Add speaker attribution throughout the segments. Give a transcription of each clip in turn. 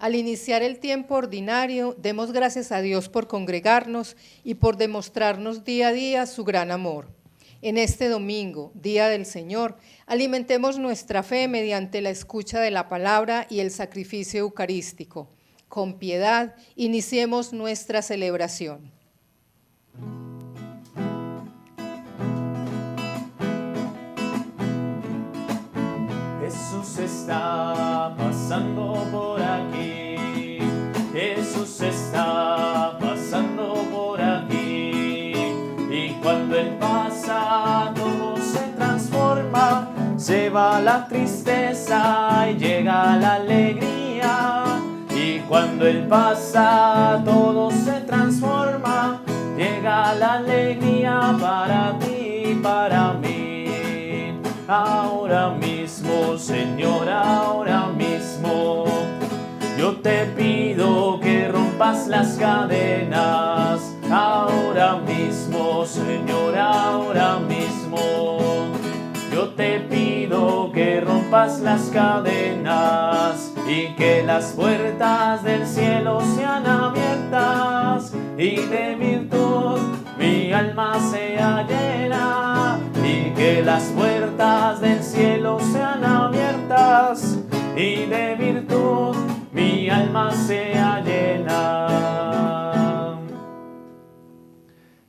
Speaker 1: Al iniciar el tiempo ordinario, demos gracias a Dios por congregarnos y por demostrarnos día a día su gran amor. En este domingo, Día del Señor, alimentemos nuestra fe mediante la escucha de la palabra y el sacrificio eucarístico. Con piedad, iniciemos nuestra celebración.
Speaker 2: Jesús está pasando por aquí, Jesús está pasando por aquí, y cuando Él pasa todo se transforma, se va la tristeza y llega la alegría, y cuando Él pasa todo se transforma, llega la alegría para ti y para mí. Ahora mismo, Señor, ahora mismo, yo te pido que rompas las cadenas. Ahora mismo, Señor, ahora mismo, yo te pido que rompas las cadenas y que las puertas del cielo sean abiertas y de virtud mi alma sea llena. Y que las puertas del cielo sean abiertas y de virtud mi alma sea llena.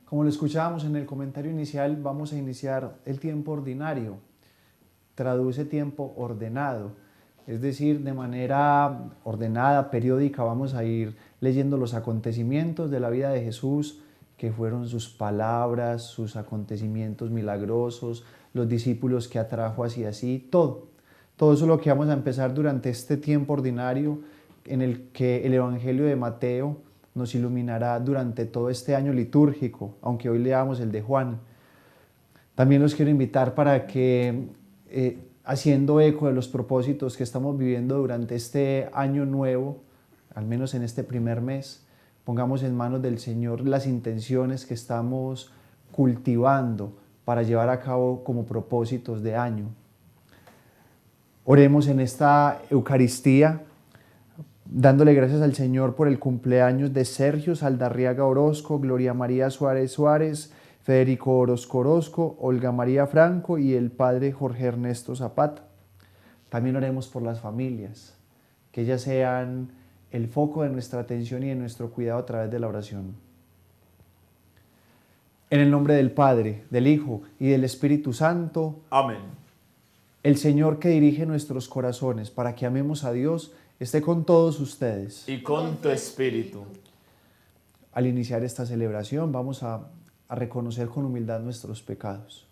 Speaker 3: Como lo escuchábamos en el comentario inicial, vamos a iniciar el tiempo ordinario. Traduce tiempo ordenado, es decir, de manera ordenada, periódica, vamos a ir leyendo los acontecimientos de la vida de Jesús, que fueron sus palabras, sus acontecimientos milagrosos, los discípulos que atrajo hacia sí, todo. Todo eso es lo que vamos a empezar durante este tiempo ordinario en el que el Evangelio de Mateo nos iluminará durante todo este año litúrgico, aunque hoy leamos el de Juan. También los quiero invitar para que, haciendo eco de los propósitos que estamos viviendo durante este año nuevo, al menos en este primer mes, pongamos en manos del Señor las intenciones que estamos cultivando para llevar a cabo como propósitos de año. Oremos en esta Eucaristía, dándole gracias al Señor por el cumpleaños de Sergio Saldarriaga Orozco, Gloria María Suárez Suárez, Federico Orozco Orozco, Olga María Franco y el Padre Jorge Ernesto Zapata. También oremos por las familias, que ellas sean el foco de nuestra atención y de nuestro cuidado a través de la oración. En el nombre del Padre, del Hijo y del Espíritu Santo.
Speaker 2: Amén.
Speaker 3: El Señor que dirige nuestros corazones para que amemos a Dios, esté con todos ustedes.
Speaker 2: Y con tu espíritu.
Speaker 3: Al iniciar esta celebración vamos a reconocer con humildad nuestros pecados.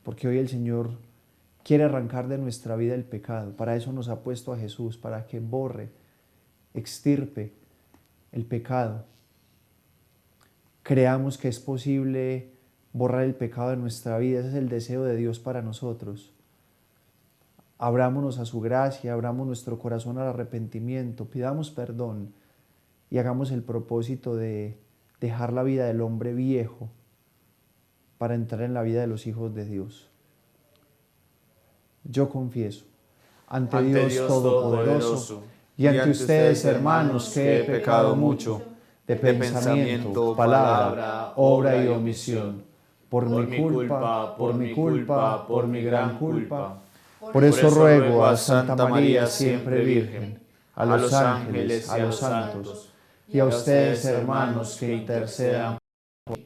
Speaker 3: Porque hoy el Señor quiere arrancar de nuestra vida el pecado. Para eso nos ha puesto a Jesús, para que borre, extirpe el pecado. Creamos que es posible borrar el pecado de nuestra vida. Ese es el deseo de Dios para nosotros. Abrámonos a su gracia, abramos nuestro corazón al arrepentimiento, pidamos perdón y hagamos el propósito de dejar la vida del hombre viejo para entrar en la vida de los hijos de Dios. Yo confieso ante Dios Todopoderoso y ante ustedes, hermanos, que he pecado mucho de pensamiento, palabra, obra y omisión, por mi culpa, por mi gran culpa. Por eso ruego a Santa María siempre Virgen, a los ángeles, a los santos, y a ustedes, hermanos, que intercedan por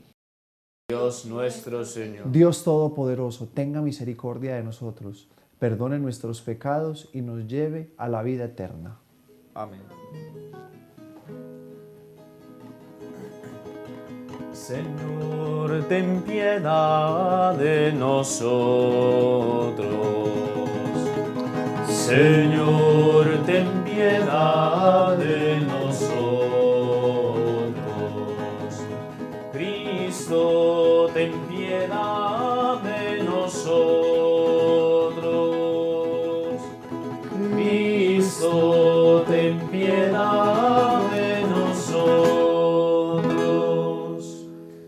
Speaker 2: Dios nuestro Señor.
Speaker 3: Dios Todopoderoso, tenga misericordia de nosotros, perdone nuestros pecados y nos lleve a la vida eterna.
Speaker 2: Amén. Señor, ten piedad de nosotros. Señor, ten piedad de nosotros. Cristo, ten piedad de nosotros. Cristo, ten piedad de nosotros.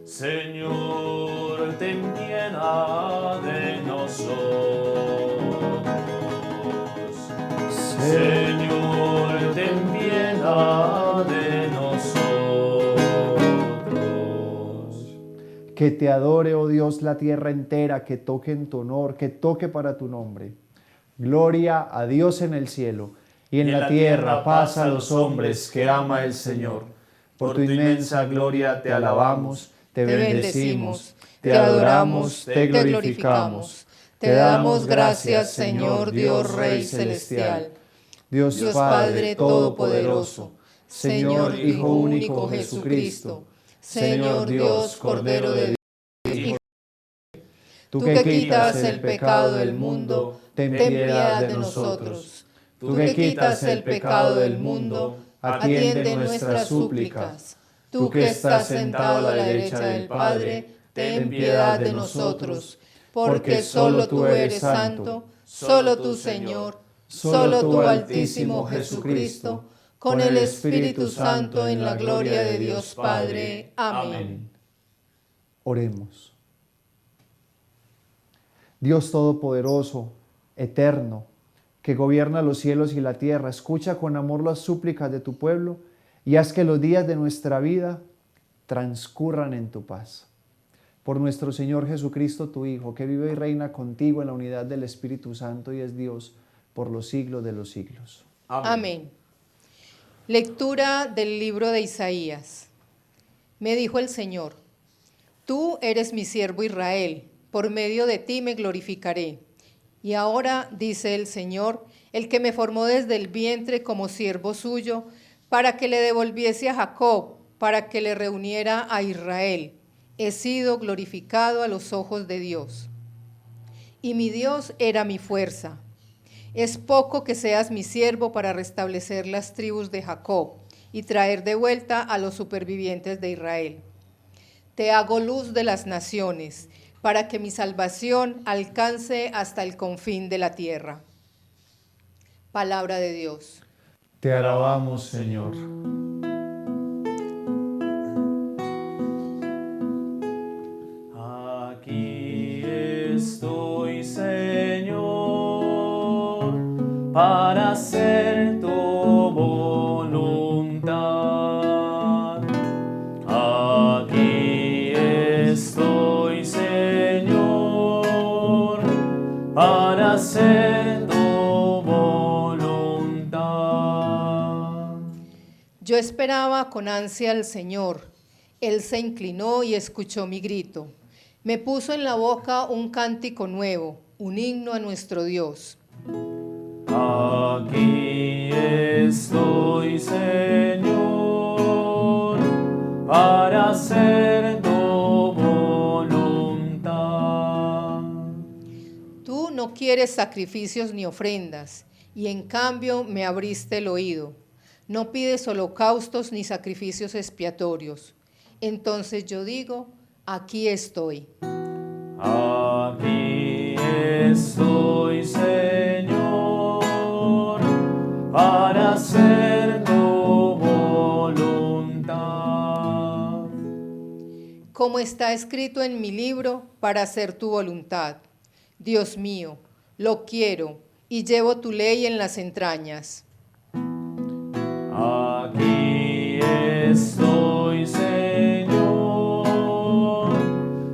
Speaker 2: Señor, ten piedad de nosotros. Señor, ten piedad de nosotros.
Speaker 3: Que te adore, oh Dios, la tierra entera, que toque en tu honor, que toque para tu nombre. Gloria a Dios en el cielo, y en la tierra paz a los hombres que ama el Señor. Por tu inmensa gloria te alabamos, te bendecimos, te adoramos, te glorificamos. Te damos gracias, Señor Dios Rey Celestial, Dios Padre Todopoderoso, Señor Hijo único Jesucristo, Señor Dios Cordero de Dios. Tú que quitas el pecado del mundo, ten piedad de nosotros. Tú que quitas el pecado del mundo, atiende nuestras súplicas. Tú que estás sentado a la derecha del Padre, ten piedad de nosotros. Porque solo tú eres santo, solo tú, Señor, solo tú, Altísimo Jesucristo, con el Espíritu Santo en la gloria de Dios Padre. Amén. Oremos. Dios Todopoderoso, eterno, que gobierna los cielos y la tierra, escucha con amor las súplicas de tu pueblo y haz que los días de nuestra vida transcurran en tu paz. Por nuestro Señor Jesucristo, tu Hijo, que vive y reina contigo en la unidad del Espíritu Santo y es Dios por los siglos de los siglos.
Speaker 1: Amén. Lectura del libro de Isaías. Me dijo el Señor: Tú eres mi siervo Israel, por medio de ti me glorificaré. Y ahora, dice el Señor, el que me formó desde el vientre como siervo suyo, para que le devolviese a Jacob, para que le reuniera a Israel. He sido glorificado a los ojos de Dios. Y mi Dios era mi fuerza. Es poco que seas mi siervo para restablecer las tribus de Jacob y traer de vuelta a los supervivientes de Israel. Te hago luz de las naciones, para que mi salvación alcance hasta el confín de la tierra. Palabra de Dios.
Speaker 3: Te alabamos, Señor.
Speaker 2: Aquí estoy, Señor, para hacer tu voluntad. Aquí estoy, Señor, para hacer tu voluntad.
Speaker 1: Yo esperaba con ansia al Señor. Él se inclinó y escuchó mi grito. Me puso en la boca un cántico nuevo, un himno a nuestro Dios.
Speaker 2: Aquí estoy, Señor, para hacer tu voluntad.
Speaker 1: Tú no quieres sacrificios ni ofrendas, y en cambio me abriste el oído. No pides holocaustos ni sacrificios expiatorios. Entonces yo digo, aquí estoy.
Speaker 2: Aquí estoy, Señor, para hacer tu voluntad.
Speaker 1: Como está escrito en mi libro, para hacer tu voluntad. Dios mío, lo quiero y llevo tu ley en las entrañas.
Speaker 2: Aquí estoy, Señor,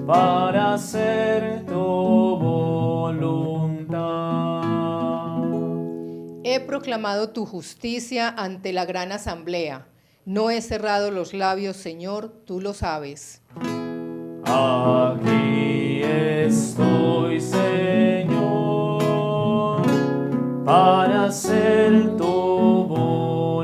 Speaker 2: para hacer tu voluntad.
Speaker 1: He proclamado tu justicia ante la gran asamblea. No he cerrado los labios, Señor, tú lo sabes.
Speaker 2: Aquí estoy, Señor, para hacer tu voluntad.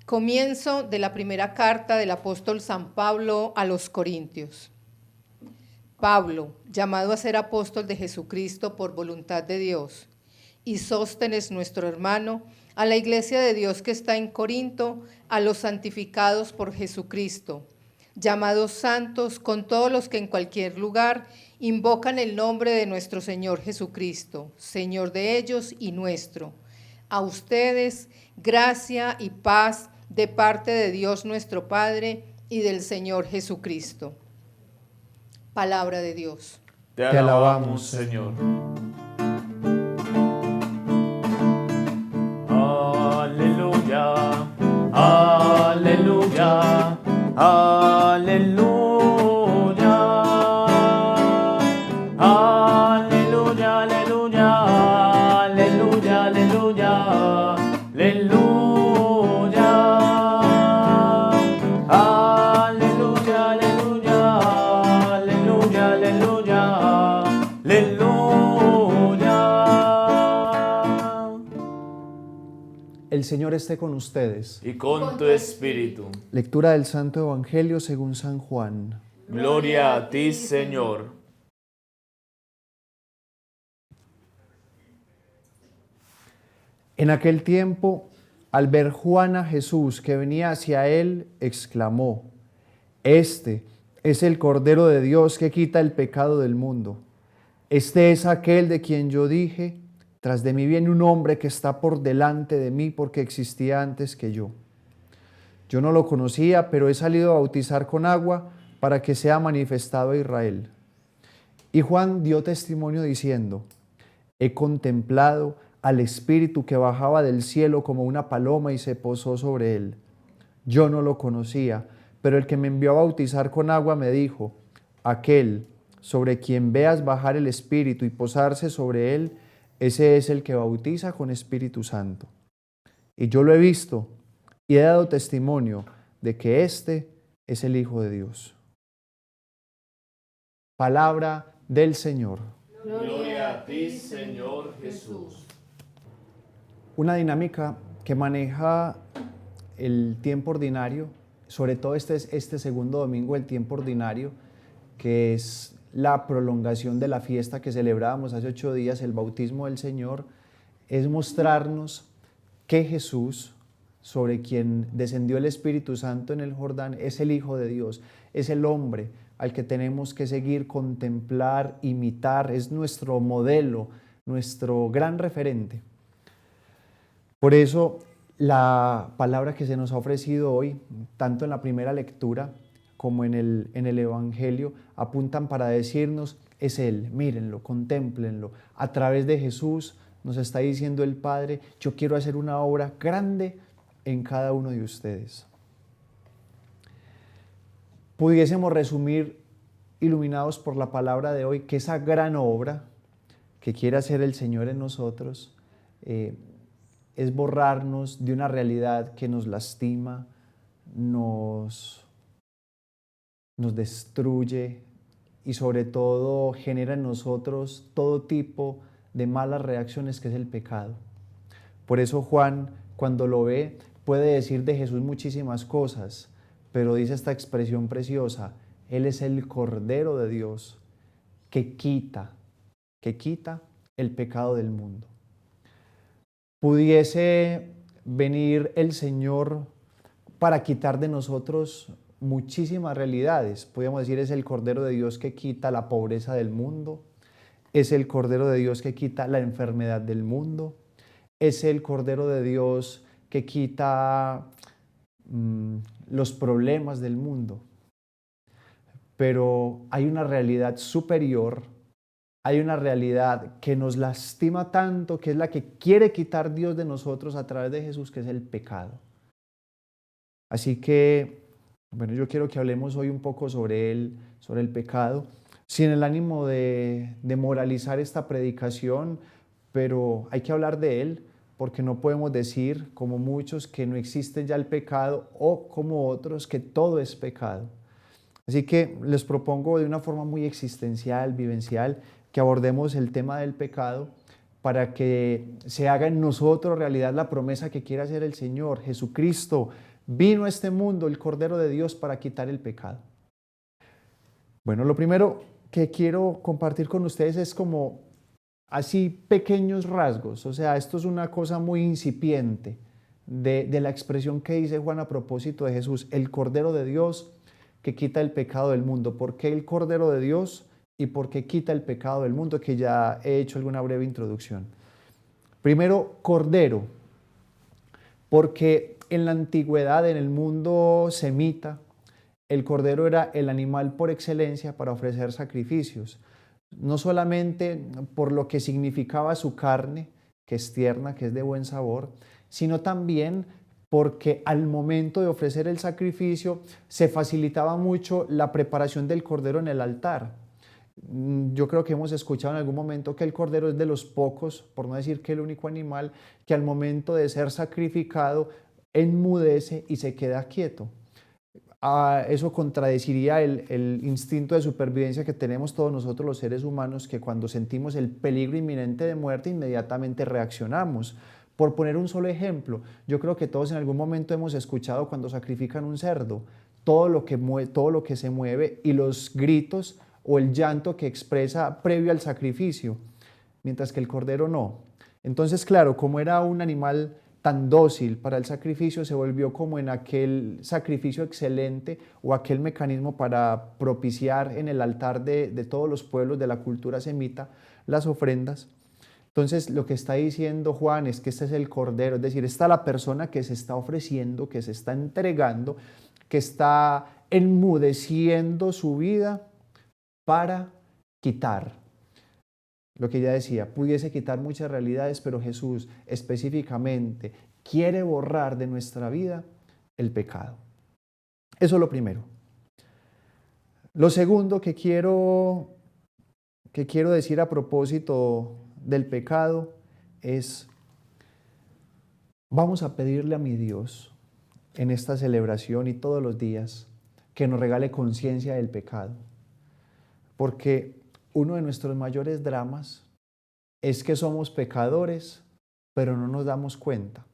Speaker 1: Comienzo de la primera carta del apóstol San Pablo a los Corintios. Pablo, llamado a ser apóstol de Jesucristo por voluntad de Dios, y Sóstenes, nuestro hermano, a la iglesia de Dios que está en Corinto, a los santificados por Jesucristo, llamados santos con todos los que en cualquier lugar invocan el nombre de nuestro Señor Jesucristo, Señor de ellos y nuestro. A ustedes, gracia y paz de parte de Dios nuestro Padre y del Señor Jesucristo. Palabra de Dios.
Speaker 2: Te alabamos, Señor. Aleluya, aleluya, aleluya. Aleluya, aleluya, aleluya, aleluya, aleluya. Aleluya, aleluya, aleluya, aleluya, aleluya.
Speaker 3: El Señor esté con ustedes.
Speaker 2: Y con tu espíritu.
Speaker 3: Lectura del Santo Evangelio según San Juan.
Speaker 2: Gloria a ti, Señor.
Speaker 3: En aquel tiempo, al ver Juan a Jesús que venía hacia él, exclamó: Este es el Cordero de Dios que quita el pecado del mundo. Este es aquel de quien yo dije: tras de mí viene un hombre que está por delante de mí porque existía antes que yo. Yo no lo conocía, pero he salido a bautizar con agua para que sea manifestado a Israel. Y Juan dio testimonio diciendo: He contemplado al Espíritu que bajaba del cielo como una paloma y se posó sobre él. Yo no lo conocía, pero el que me envió a bautizar con agua me dijo: Aquel sobre quien veas bajar el Espíritu y posarse sobre él, ese es el que bautiza con Espíritu Santo. Y yo lo he visto y he dado testimonio de que este es el Hijo de Dios. Palabra del Señor.
Speaker 2: Gloria a ti, Señor Jesús.
Speaker 3: Una dinámica que maneja el tiempo ordinario, sobre todo este segundo domingo del tiempo ordinario, que es la prolongación de la fiesta que celebrábamos hace 8 días, el bautismo del Señor, es mostrarnos que Jesús, sobre quien descendió el Espíritu Santo en el Jordán, es el Hijo de Dios, es el hombre al que tenemos que seguir, contemplar, imitar, es nuestro modelo, nuestro gran referente. Por eso la palabra que se nos ha ofrecido hoy, tanto en la primera lectura como en el Evangelio, apuntan para decirnos: es Él, mírenlo, contémplenlo. A través de Jesús nos está diciendo el Padre: yo quiero hacer una obra grande en cada uno de ustedes. Pudiésemos resumir, iluminados por la palabra de hoy, que esa gran obra que quiere hacer el Señor en nosotros es borrarnos de una realidad que nos lastima, nos destruye y sobre todo genera en nosotros todo tipo de malas reacciones, que es el pecado. Por eso Juan, cuando lo ve, puede decir de Jesús muchísimas cosas, pero dice esta expresión preciosa: Él es el Cordero de Dios que quita el pecado del mundo. Pudiese venir el Señor para quitar de nosotros muchísimas realidades. Podríamos decir: es el Cordero de Dios que quita la pobreza del mundo, es el Cordero de Dios que quita la enfermedad del mundo, es el Cordero de Dios que quita los problemas del mundo. Pero hay una realidad superior, hay una realidad que nos lastima tanto, que es la que quiere quitar Dios de nosotros a través de Jesús, que es el pecado. Así que, bueno, yo quiero que hablemos hoy un poco sobre el pecado, sin el ánimo de moralizar esta predicación, pero hay que hablar de él, porque no podemos decir, como muchos, que no existe ya el pecado, o como otros, que todo es pecado. Así que les propongo de una forma muy existencial, vivencial, que abordemos el tema del pecado para que se haga en nosotros realidad la promesa que quiere hacer el Señor. Jesucristo vino a este mundo, el Cordero de Dios, para quitar el pecado. Bueno, lo primero que quiero compartir con ustedes es como así pequeños rasgos, o sea, esto es una cosa muy incipiente de la expresión que dice Juan a propósito de Jesús: el Cordero de Dios que quita el pecado del mundo. ¿Por qué el Cordero de Dios y por qué quita el pecado del mundo? Que ya he hecho alguna breve introducción. Primero, Cordero, porque en la antigüedad, en el mundo semita, el cordero era el animal por excelencia para ofrecer sacrificios. no solamente por lo que significaba su carne, que es tierna, que es de buen sabor, sino también porque al momento de ofrecer el sacrificio se facilitaba mucho la preparación del cordero en el altar. Yo creo que hemos escuchado en algún momento que el cordero es de los pocos, por no decir que el único animal, que al momento de ser sacrificado enmudece y se queda quieto. Eso contradeciría el instinto de supervivencia que tenemos todos nosotros los seres humanos, que cuando sentimos el peligro inminente de muerte inmediatamente reaccionamos. Por poner un solo ejemplo, yo creo que todos en algún momento hemos escuchado cuando sacrifican un cerdo, todo lo que se mueve y los gritos o el llanto que expresa previo al sacrificio, mientras que el cordero no. Entonces, claro, como era un animal tan dócil para el sacrificio, se volvió como en aquel sacrificio excelente o aquel mecanismo para propiciar en el altar de todos los pueblos de la cultura semita las ofrendas. Entonces, lo que está diciendo Juan es que este es el cordero, es decir, está la persona que se está ofreciendo, que se está entregando, que está enmudeciendo su vida para quitar. Lo que ya decía, pudiese quitar muchas realidades, pero Jesús específicamente quiere borrar de nuestra vida el pecado. Eso es lo primero. Lo segundo que quiero decir a propósito del pecado es, vamos a pedirle a mi Dios en esta celebración y todos los días que nos regale conciencia del pecado. Porque uno de nuestros mayores dramas es que somos pecadores, pero no nos damos cuenta.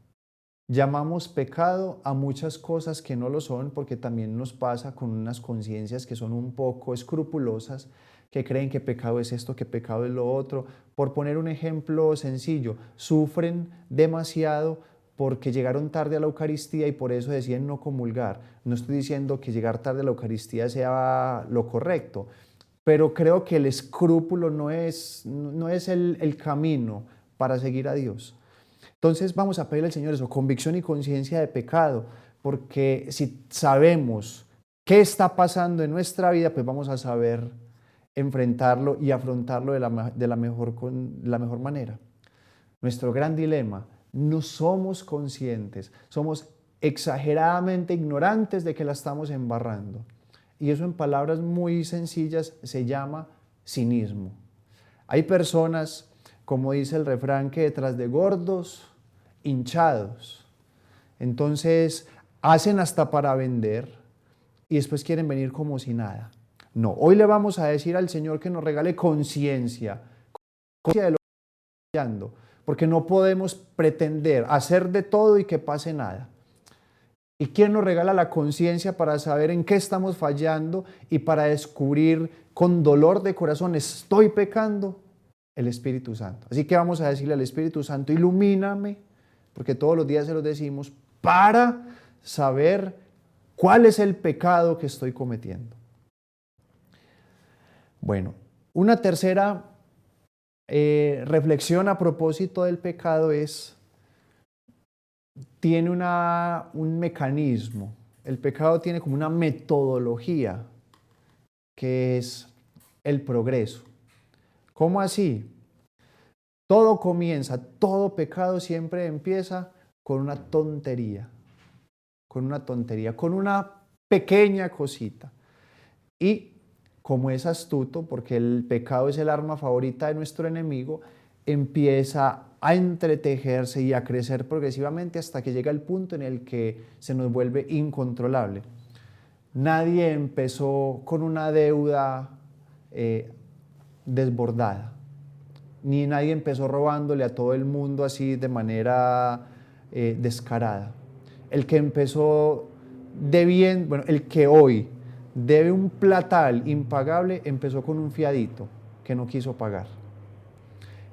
Speaker 3: Llamamos pecado a muchas cosas que no lo son, porque también nos pasa con unas conciencias que son un poco escrupulosas, que creen que pecado es esto, que pecado es lo otro. Por poner un ejemplo sencillo, sufren demasiado porque llegaron tarde a la Eucaristía y por eso deciden no comulgar. No estoy diciendo que llegar tarde a la Eucaristía sea lo correcto, pero creo que el escrúpulo no es el camino para seguir a Dios. Entonces vamos a pedirle al Señor eso, convicción y conciencia de pecado, porque si sabemos qué está pasando en nuestra vida, pues vamos a saber enfrentarlo y afrontarlo de la mejor manera. Nuestro gran dilema, no somos conscientes, somos exageradamente ignorantes de que la estamos embarrando. Y eso en palabras muy sencillas se llama cinismo. Hay personas, como dice el refrán, que detrás de gordos, hinchados. Entonces hacen hasta para vender y después quieren venir como si nada. No, hoy le vamos a decir al Señor que nos regale conciencia de lo que estamos fallando, porque no podemos pretender hacer de todo y que pase nada. ¿Y quién nos regala la conciencia para saber en qué estamos fallando y para descubrir con dolor de corazón, estoy pecando? El Espíritu Santo. Así que vamos a decirle al Espíritu Santo, ilumíname, porque todos los días se lo decimos, para saber cuál es el pecado que estoy cometiendo. Bueno, una tercera reflexión a propósito del pecado es, tiene un mecanismo, el pecado tiene como una metodología, que es el progreso. ¿Cómo así? Todo comienza, todo pecado siempre empieza con una tontería, con una pequeña cosita. Y como es astuto, porque el pecado es el arma favorita de nuestro enemigo, empieza a entretejerse y a crecer progresivamente hasta que llega el punto en el que se nos vuelve incontrolable. Nadie empezó con una deuda desbordada, ni nadie empezó robándole a todo el mundo así de manera descarada. El que empezó debiendo, el que hoy debe un platal impagable, empezó con un fiadito que no quiso pagar.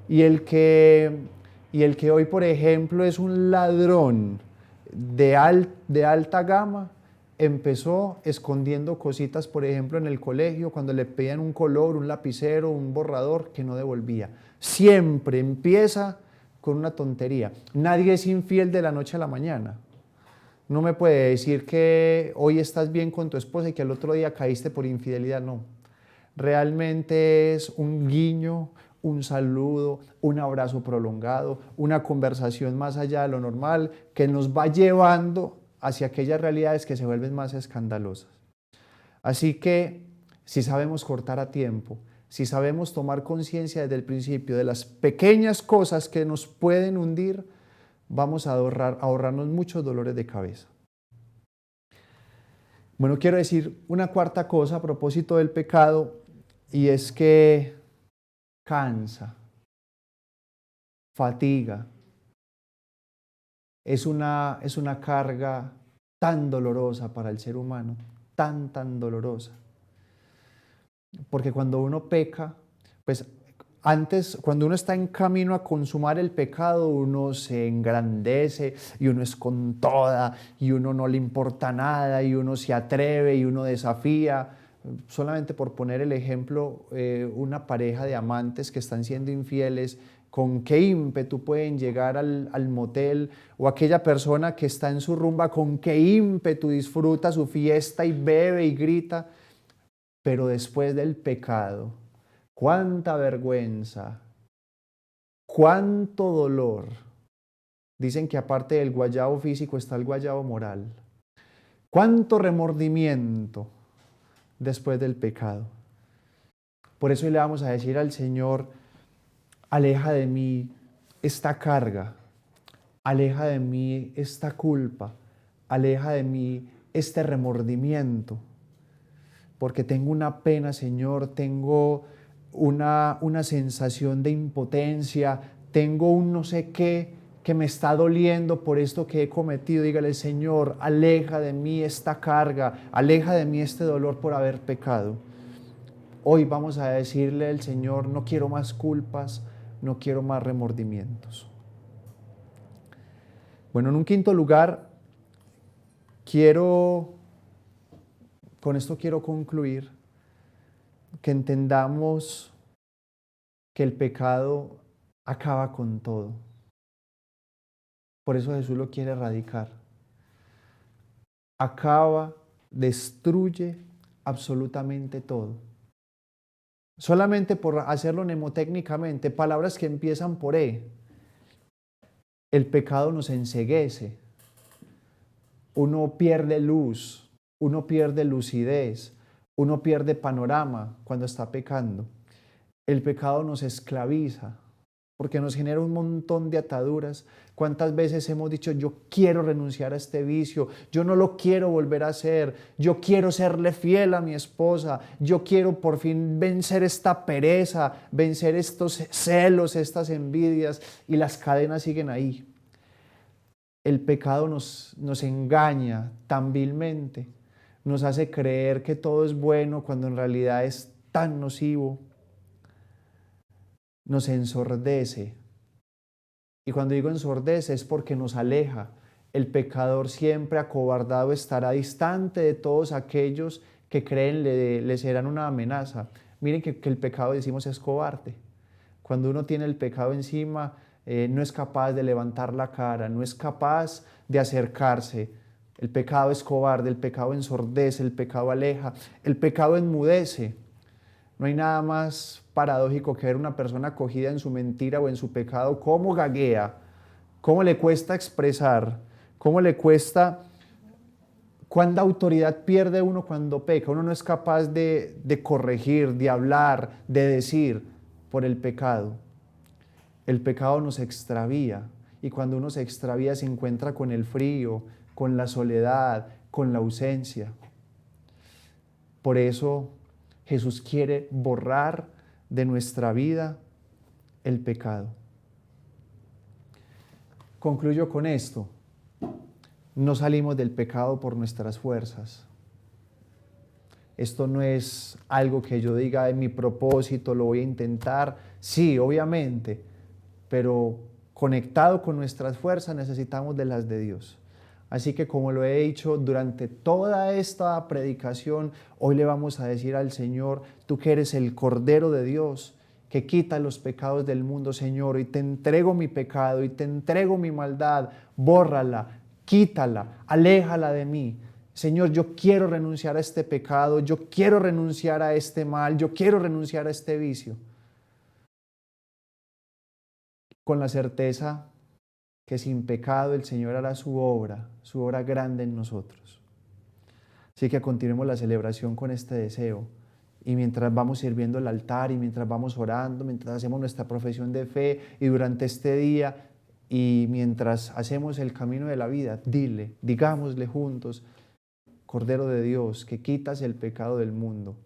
Speaker 3: Y el que hoy, por ejemplo, es un ladrón de alta gama, empezó escondiendo cositas, por ejemplo, en el colegio, cuando le pedían un color, un lapicero, un borrador, que no devolvía. Siempre empieza con una tontería. Nadie es infiel de la noche a la mañana. No me puede decir que hoy estás bien con tu esposa y que al otro día caíste por infidelidad, no. realmente es un guiño, un saludo, un abrazo prolongado, una conversación más allá de lo normal que nos va llevando hacia aquellas realidades que se vuelven más escandalosas. Así que si sabemos cortar a tiempo, si sabemos tomar conciencia desde el principio de las pequeñas cosas que nos pueden hundir, vamos a ahorrarnos muchos dolores de cabeza. Bueno, quiero decir una cuarta cosa a propósito del pecado, y es que cansa, fatiga, es una carga tan dolorosa para el ser humano, tan dolorosa. Porque cuando uno peca, pues antes, cuando uno está en camino a consumar el pecado, uno se engrandece y uno es con toda y uno no le importa nada y uno se atreve y uno desafía. Solamente por poner el ejemplo, una pareja de amantes que están siendo infieles, con qué ímpetu pueden llegar al motel, o aquella persona que está en su rumba, con qué ímpetu disfruta su fiesta y bebe y grita, pero después del pecado, cuánta vergüenza, cuánto dolor. Dicen que aparte del guayabo físico está el guayabo moral. Cuánto remordimiento después del pecado. Por eso hoy le vamos a decir al Señor: aleja de mí esta carga, aleja de mí esta culpa, aleja de mí este remordimiento, porque tengo una pena, Señor, tengo una sensación de impotencia, tengo un no sé qué que me está doliendo por esto que he cometido. Dígale: Señor, aleja de mí esta carga, aleja de mí este dolor por haber pecado. Hoy vamos a decirle al Señor: no quiero más culpas, no quiero más remordimientos. Bueno, en un quinto lugar, con esto quiero concluir, que entendamos que el pecado acaba con todo. Por eso Jesús lo quiere erradicar. Acaba, destruye absolutamente todo. Solamente por hacerlo mnemotécnicamente, palabras que empiezan por E. El pecado nos enceguece. Uno pierde luz, uno pierde lucidez, uno pierde panorama cuando está pecando. El pecado nos esclaviza porque nos genera un montón de ataduras. ¿Cuántas veces hemos dicho: yo quiero renunciar a este vicio, yo no lo quiero volver a hacer, yo quiero serle fiel a mi esposa, yo quiero por fin vencer esta pereza, vencer estos celos, estas envidias, y las cadenas siguen ahí? El pecado nos engaña tan vilmente, nos hace creer que todo es bueno cuando en realidad es tan nocivo. Nos ensordece. Y cuando digo ensordece es porque nos aleja. El pecador siempre acobardado estará distante de todos aquellos que creen le serán una amenaza. Miren que el pecado, decimos, es cobarde. Cuando uno tiene el pecado encima, no es capaz de levantar la cara, no es capaz de acercarse. El pecado es cobarde, el pecado ensordece, el pecado aleja, el pecado enmudece. No hay nada más paradójico que ver una persona cogida en su mentira o en su pecado, cómo gaguea, cómo le cuesta expresar, cómo le cuesta, cuánta autoridad pierde uno cuando peca. Uno no es capaz de corregir, de hablar, de decir, por el pecado. El pecado nos extravía, y cuando uno se extravía se encuentra con el frío, con la soledad, con la ausencia. Por eso Jesús quiere borrar de nuestra vida el pecado. Concluyo con esto: no salimos del pecado por nuestras fuerzas. Esto no es algo que yo diga en mi propósito, lo voy a intentar. Sí, obviamente, pero conectado con nuestras fuerzas necesitamos de las de Dios. Así que, como lo he dicho durante toda esta predicación, hoy le vamos a decir al Señor: tú que eres el Cordero de Dios, que quita los pecados del mundo, Señor, y te entrego mi pecado, y te entrego mi maldad, bórrala, quítala, aléjala de mí. Señor, yo quiero renunciar a este pecado, yo quiero renunciar a este mal, yo quiero renunciar a este vicio. Con la certeza que sin pecado el Señor hará su obra grande en nosotros. Así que continuemos la celebración con este deseo. Y mientras vamos sirviendo el altar y mientras vamos orando, mientras hacemos nuestra profesión de fe y durante este día y mientras hacemos el camino de la vida, digámosle juntos: Cordero de Dios, que quitas el pecado del mundo,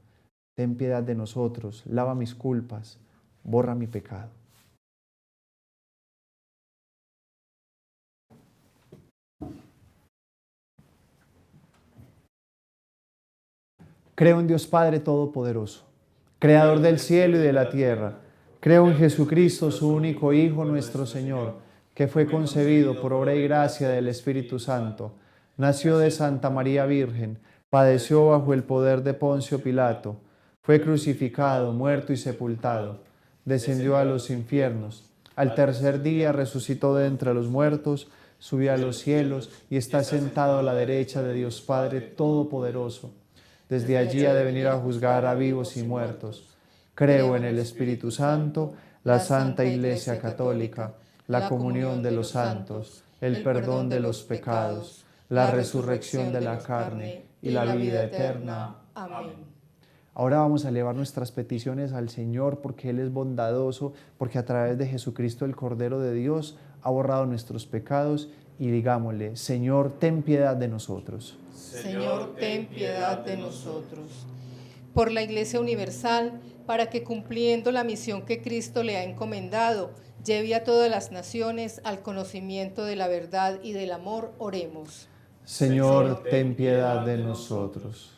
Speaker 3: ten piedad de nosotros, lava mis culpas, borra mi pecado. Creo en Dios Padre Todopoderoso, Creador del cielo y de la tierra. Creo en Jesucristo, su único Hijo, nuestro Señor, que fue concebido por obra y gracia del Espíritu Santo. Nació de Santa María Virgen, padeció bajo el poder de Poncio Pilato, fue crucificado, muerto y sepultado, descendió a los infiernos. Al tercer día resucitó de entre los muertos, subió a los cielos y está sentado a la derecha de Dios Padre Todopoderoso. Desde allí ha de venir a juzgar a vivos y muertos. Creo en el Espíritu Santo, la Santa Iglesia Católica, la comunión de los santos, el perdón de los pecados, la resurrección de la carne y la vida eterna.
Speaker 1: Amén.
Speaker 3: Ahora vamos a elevar nuestras peticiones al Señor porque Él es bondadoso, porque a través de Jesucristo, el Cordero de Dios, ha borrado nuestros pecados, y digámosle: Señor, ten piedad de nosotros.
Speaker 1: Señor, ten piedad de nosotros. Por la Iglesia Universal, para que cumpliendo la misión que Cristo le ha encomendado, lleve a todas las naciones al conocimiento de la verdad y del amor, oremos.
Speaker 3: Señor, ten piedad de nosotros.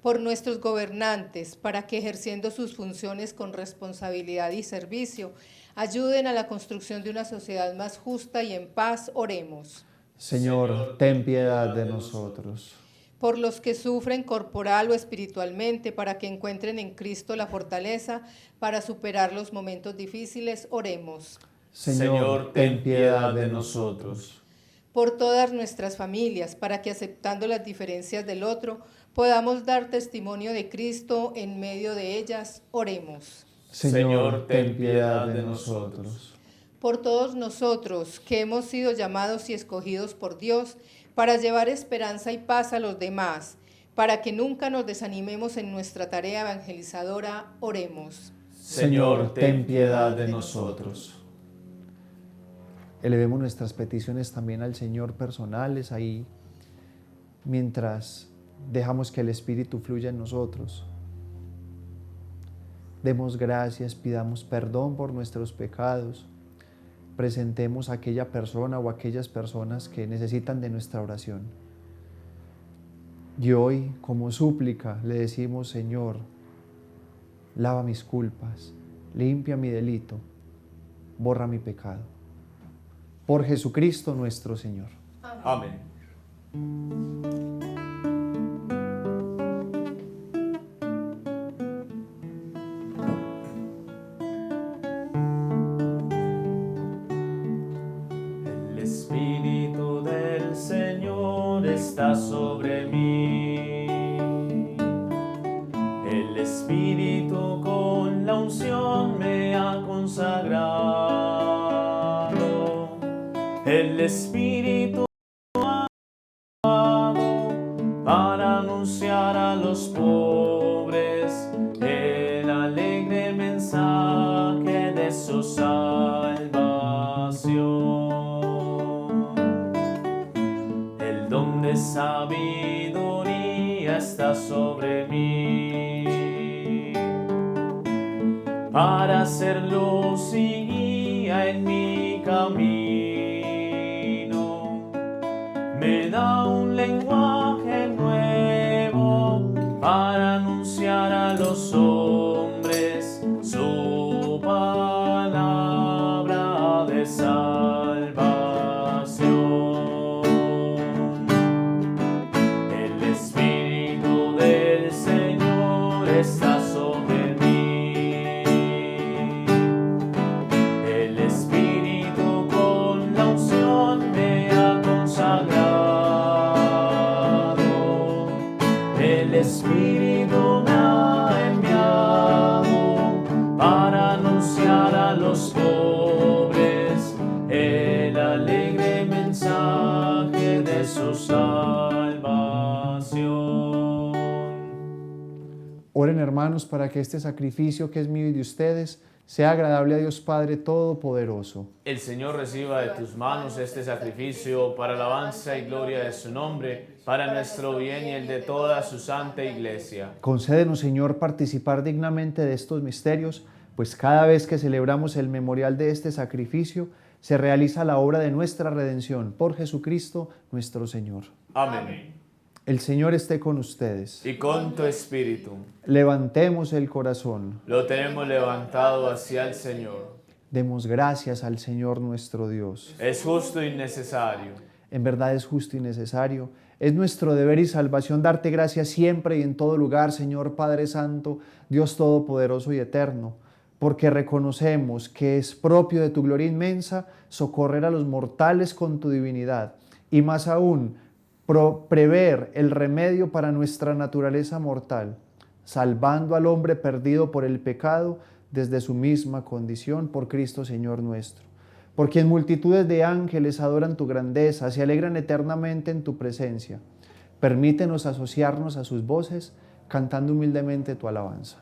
Speaker 1: Por nuestros gobernantes, para que ejerciendo sus funciones con responsabilidad y servicio, ayuden a la construcción de una sociedad más justa y en paz, oremos.
Speaker 3: Señor, ten piedad de nosotros.
Speaker 1: Por los que sufren corporal o espiritualmente, para que encuentren en Cristo la fortaleza para superar los momentos difíciles, oremos.
Speaker 3: Señor, ten piedad de nosotros.
Speaker 1: Por todas nuestras familias, para que aceptando las diferencias del otro, podamos dar testimonio de Cristo en medio de ellas, oremos.
Speaker 3: Señor, ten piedad de nosotros.
Speaker 1: Por todos nosotros que hemos sido llamados y escogidos por Dios para llevar esperanza y paz a los demás, para que nunca nos desanimemos en nuestra tarea evangelizadora, oremos.
Speaker 3: Señor, ten piedad de nosotros. Elevemos nuestras peticiones también al Señor personales ahí, mientras dejamos que el Espíritu fluya en nosotros. Demos gracias, pidamos perdón por nuestros pecados, presentemos a aquella persona o aquellas personas que necesitan de nuestra oración. Y hoy, como súplica, le decimos: Señor, lava mis culpas, limpia mi delito, borra mi pecado. Por Jesucristo nuestro Señor.
Speaker 2: Amén. El Espíritu del Señor está sobre mí. El Espíritu con la unción me ha consagrado. El Espíritu para anunciar a los pobres el alegre mensaje de su salvación. El don de sabiduría está sobre mí para hacer luz y guía en mi camino. Me da un lenguaje nuevo para anunciar a los hombres su palabra de salvación. El Espíritu del Señor está sobre mí. El Espíritu con la unción me ha consagrado.
Speaker 3: Oren, hermanos, para que este sacrificio que es mío y de ustedes sea agradable a Dios Padre Todopoderoso.
Speaker 2: El Señor reciba de tus manos este sacrificio para alabanza y gloria de su nombre, para nuestro bien y el de toda su santa Iglesia.
Speaker 3: Concédenos, Señor, participar dignamente de estos misterios, pues cada vez que celebramos el memorial de este sacrificio, se realiza la obra de nuestra redención por Jesucristo nuestro Señor.
Speaker 2: Amén.
Speaker 3: El Señor esté con ustedes.
Speaker 2: Y con tu espíritu.
Speaker 3: Levantemos el corazón.
Speaker 2: Lo tenemos levantado hacia el Señor.
Speaker 3: Demos gracias al Señor nuestro Dios.
Speaker 2: Es justo y necesario.
Speaker 3: En verdad es justo y necesario. Es nuestro deber y salvación darte gracias siempre y en todo lugar, Señor Padre Santo, Dios Todopoderoso y Eterno, porque reconocemos que es propio de tu gloria inmensa socorrer a los mortales con tu divinidad, y más aún, prever el remedio para nuestra naturaleza mortal, salvando al hombre perdido por el pecado desde su misma condición por Cristo Señor nuestro. Por quien multitudes de ángeles adoran tu grandeza, se alegran eternamente en tu presencia. Permítenos asociarnos a sus voces, cantando humildemente tu alabanza.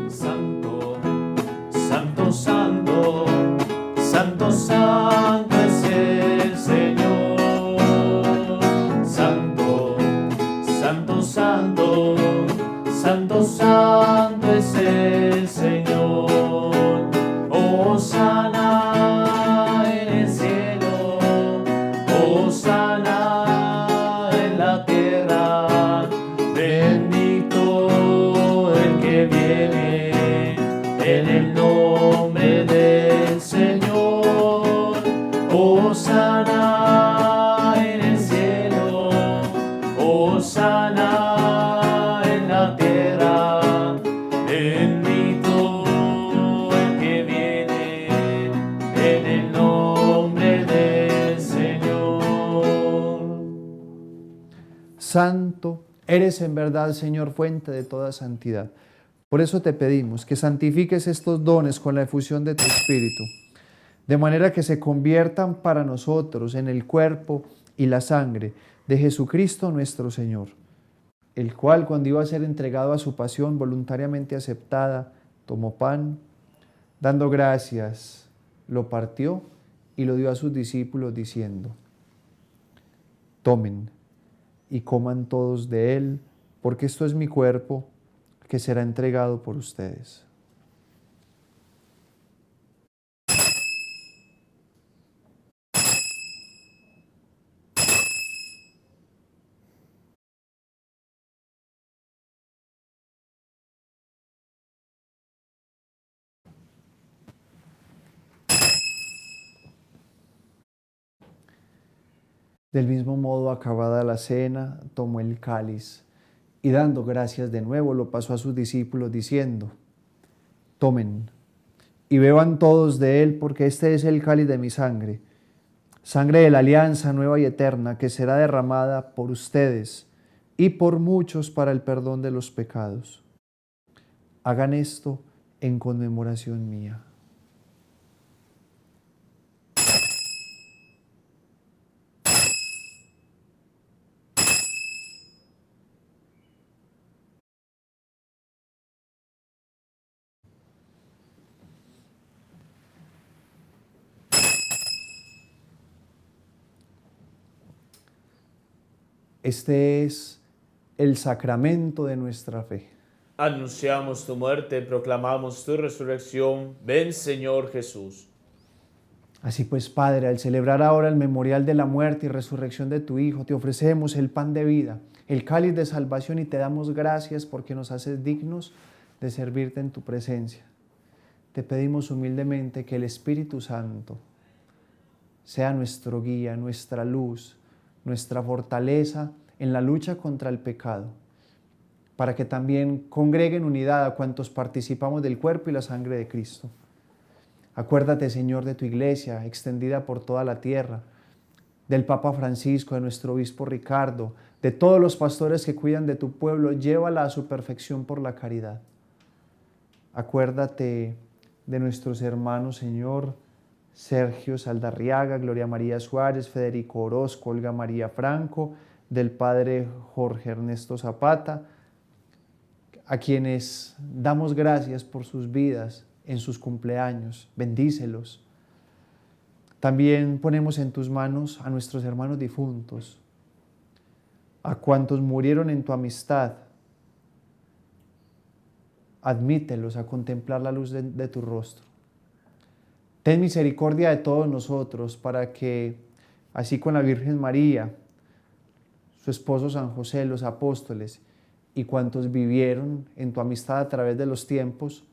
Speaker 2: Santo, santo, santo, santo, santo es el Señor. Santo, santo, santo, santo, santo es el Señor. Hosana en el cielo, hosana en la tierra, bendito el que viene en el nombre del Señor. Hosana en el cielo, hosana en la tierra, bendito el que viene en el nombre del Señor.
Speaker 3: Santo, eres en verdad, Señor, fuente de toda santidad. Por eso te pedimos que santifiques estos dones con la efusión de tu Espíritu, de manera que se conviertan para nosotros en el cuerpo y la sangre de Jesucristo nuestro Señor, el cual, cuando iba a ser entregado a su pasión voluntariamente aceptada, tomó pan, dando gracias, lo partió y lo dio a sus discípulos diciendo: tomen y coman todos de él, porque esto es mi cuerpo que será entregado por ustedes. Del mismo modo, acabada la cena, tomó el cáliz y dando gracias de nuevo lo pasó a sus discípulos diciendo: tomen y beban todos de él, porque este es el cáliz de mi sangre, sangre de la alianza nueva y eterna, que será derramada por ustedes y por muchos para el perdón de los pecados. Hagan esto en conmemoración mía. Este es el sacramento de nuestra fe.
Speaker 2: Anunciamos tu muerte, proclamamos tu resurrección. Ven, Señor Jesús.
Speaker 3: Así pues, Padre, al celebrar ahora el memorial de la muerte y resurrección de tu Hijo, te ofrecemos el pan de vida, el cáliz de salvación, y te damos gracias porque nos haces dignos de servirte en tu presencia. Te pedimos humildemente que el Espíritu Santo sea nuestro guía, nuestra luz, nuestra fortaleza en la lucha contra el pecado, para que también congregue en unidad a cuantos participamos del cuerpo y la sangre de Cristo. Acuérdate, Señor, de tu iglesia extendida por toda la tierra, del Papa Francisco, de nuestro obispo Ricardo, de todos los pastores que cuidan de tu pueblo. Llévala a su perfección por la caridad. Acuérdate de nuestros hermanos, Señor, Sergio Saldarriaga, Gloria María Suárez, Federico Orozco, Olga María Franco, del Padre Jorge Ernesto Zapata, a quienes damos gracias por sus vidas en sus cumpleaños. Bendícelos. También ponemos en tus manos a nuestros hermanos difuntos, a cuantos murieron en tu amistad. Admítelos a contemplar la luz de tu rostro. Ten misericordia de todos nosotros para que, así con la Virgen María, su esposo San José, los apóstoles y cuantos vivieron en tu amistad a través de los tiempos,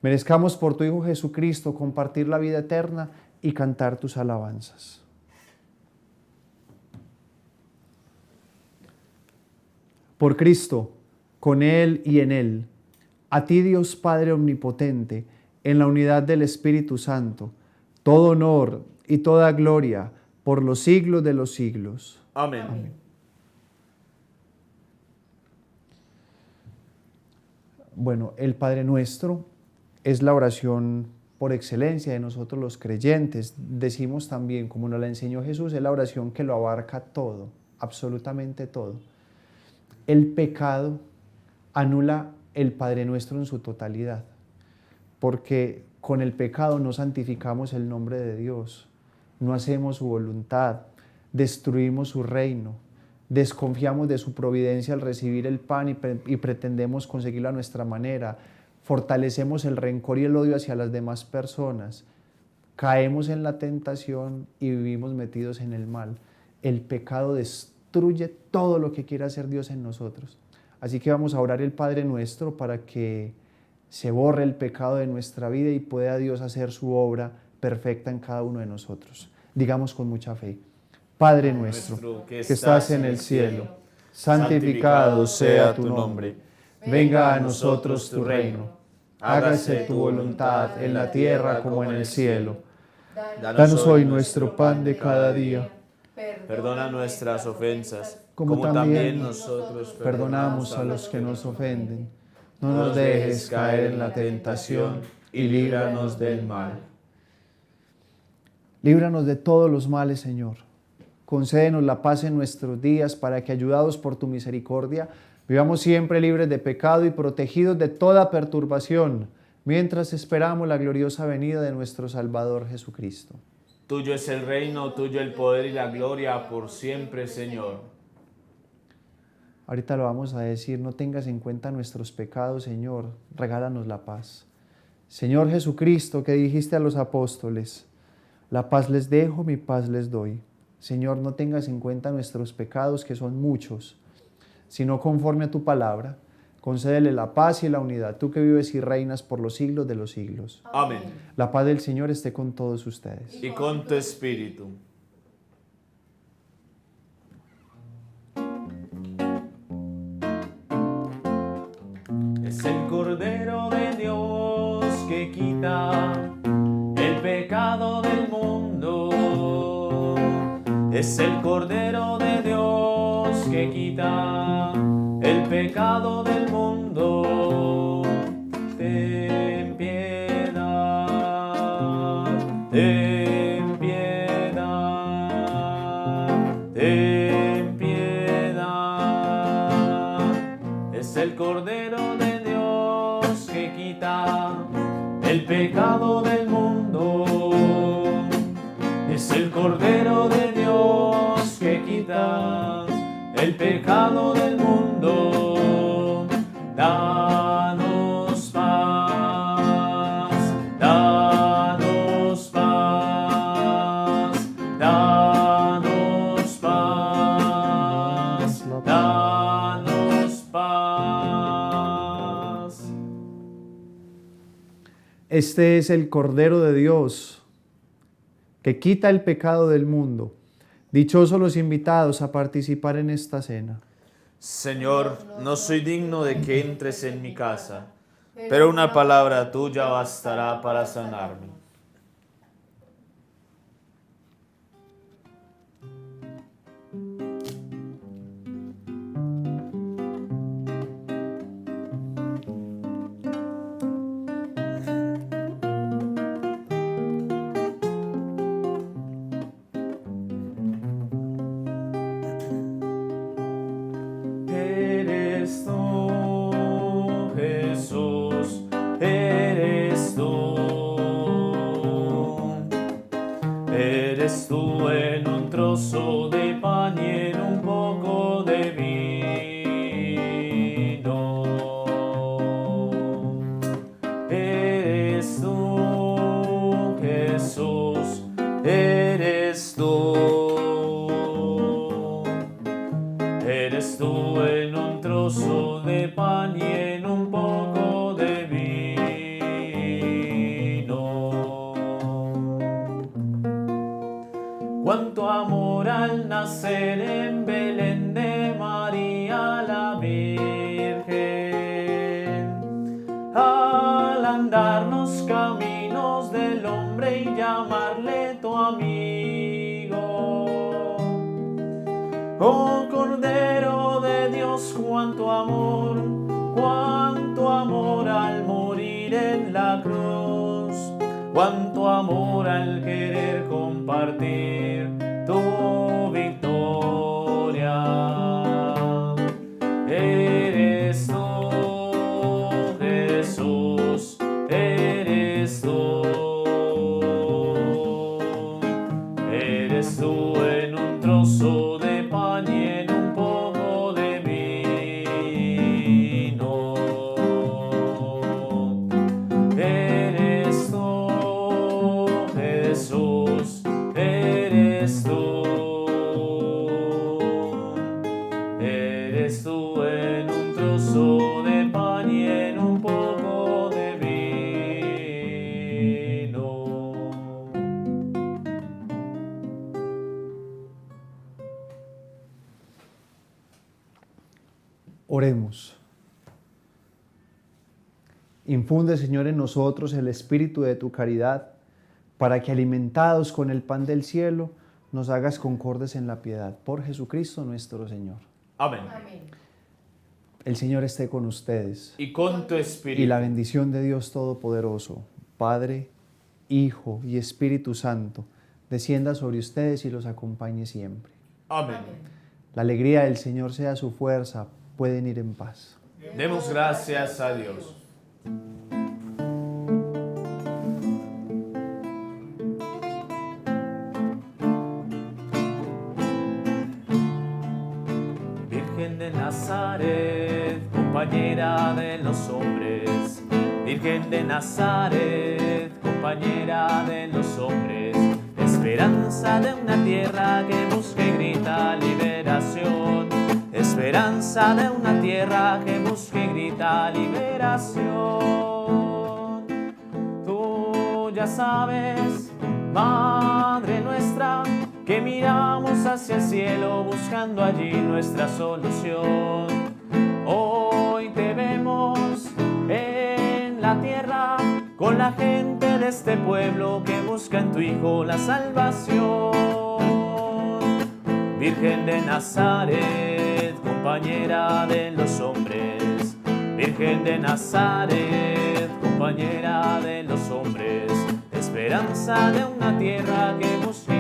Speaker 3: merezcamos por tu Hijo Jesucristo compartir la vida eterna y cantar tus alabanzas. Por Cristo, con Él y en Él, a ti Dios Padre Omnipotente, en la unidad del Espíritu Santo, todo honor y toda gloria por los siglos de los siglos.
Speaker 2: Amén.
Speaker 3: Amén. Bueno, el Padre Nuestro es la oración por excelencia de nosotros los creyentes. Decimos también, como nos la enseñó Jesús, es la oración que lo abarca todo, absolutamente todo. El pecado anula el Padre Nuestro en su totalidad, porque con el pecado no santificamos el nombre de Dios, no hacemos su voluntad, destruimos su reino, desconfiamos de su providencia al recibir el pan y pretendemos conseguirlo a nuestra manera, fortalecemos el rencor y el odio hacia las demás personas, caemos en la tentación y vivimos metidos en el mal. El pecado destruye todo lo que quiera hacer Dios en nosotros. Así que vamos a orar el Padre Nuestro para que se borre el pecado de nuestra vida y pueda Dios hacer su obra perfecta en cada uno de nosotros. Digamos con mucha fe: Padre nuestro, que estás en el cielo, santificado sea tu nombre. Venga a nosotros tu reino. Hágase tu voluntad en la tierra como en el cielo. Danos hoy nuestro pan de cada día.
Speaker 2: Perdona nuestras ofensas,
Speaker 3: como también nosotros perdonamos a los que nos ofenden. No nos dejes caer en la tentación y líbranos del mal. Líbranos de todos los males, Señor. Concédenos la paz en nuestros días para que, ayudados por tu misericordia, vivamos siempre libres de pecado y protegidos de toda perturbación, mientras esperamos la gloriosa venida de nuestro Salvador Jesucristo.
Speaker 2: Tuyo es el reino, tuyo el poder y la gloria por siempre, Señor.
Speaker 3: Ahorita lo vamos a decir: no tengas en cuenta nuestros pecados, Señor, regálanos la paz. Señor Jesucristo, que dijiste a los apóstoles: la paz les dejo, mi paz les doy. Señor, no tengas en cuenta nuestros pecados, que son muchos, sino conforme a tu palabra, concédele la paz y la unidad, tú que vives y reinas por los siglos de los siglos.
Speaker 2: Amén.
Speaker 3: La paz del Señor esté con todos ustedes.
Speaker 2: Y con tu espíritu. Es el Cordero de Dios que quita el pecado del mundo. Es el Cordero de Dios que quita el pecado del mundo. Ten piedad, ten piedad, ten piedad. Es el Cordero de Dios que quita el pecado del mundo. Es el Cordero de Dios que quita el pecado del mundo. Danos paz, danos paz, danos paz, danos paz.
Speaker 3: Este es el Cordero de Dios que quita el pecado del mundo. Dichosos los invitados a participar en esta cena.
Speaker 2: Señor, no soy digno de que entres en mi casa, pero una palabra tuya bastará para sanarme. Eres tú en un trozo de pan y en un poco de vino. Eres tú, Jesús, eres tú. Eres tú en un trozo de pan y en un poco de vino. Cuánto amor al nacer en Belén de María la Virgen, al andar los caminos del hombre y llamarle tu amigo. Oh Cordero de Dios, cuánto amor al morir en la cruz, cuánto amor al querer compartir tu victoria. Eres tú, Jesús, eres tú. Eres tú en un trozo de pan y en un poco de vino. Eres tú, Jesús, eres tú. Eres tú en un trozo de pan y en un poco de vino.
Speaker 3: Oremos. Infunde, Señor, en nosotros el espíritu de tu caridad, para que, alimentados con el pan del cielo, nos hagas concordes en la piedad. Por Jesucristo nuestro Señor.
Speaker 2: Amén.
Speaker 3: El Señor esté con ustedes.
Speaker 2: Y con tu espíritu.
Speaker 3: Y la bendición de Dios Todopoderoso, Padre, Hijo y Espíritu Santo, descienda sobre ustedes y los acompañe siempre.
Speaker 2: Amén.
Speaker 3: La alegría del Señor sea su fuerza. Pueden ir en paz.
Speaker 2: Demos gracias a Dios. Virgen de Nazaret, compañera de los hombres. Virgen de Nazaret, compañera de los hombres. Esperanza de una tierra que busca y grita liberación. Esperanza de una tierra que busca y grita liberación. Tú ya sabes, Madre nuestra, que miramos hacia el cielo buscando allí nuestra solución. Hoy te vemos en la tierra con la gente de este pueblo que busca en tu Hijo la salvación. Virgen de Nazaret, compañera de los hombres. Virgen de Nazaret, compañera de los hombres. Esperanza de una tierra que busca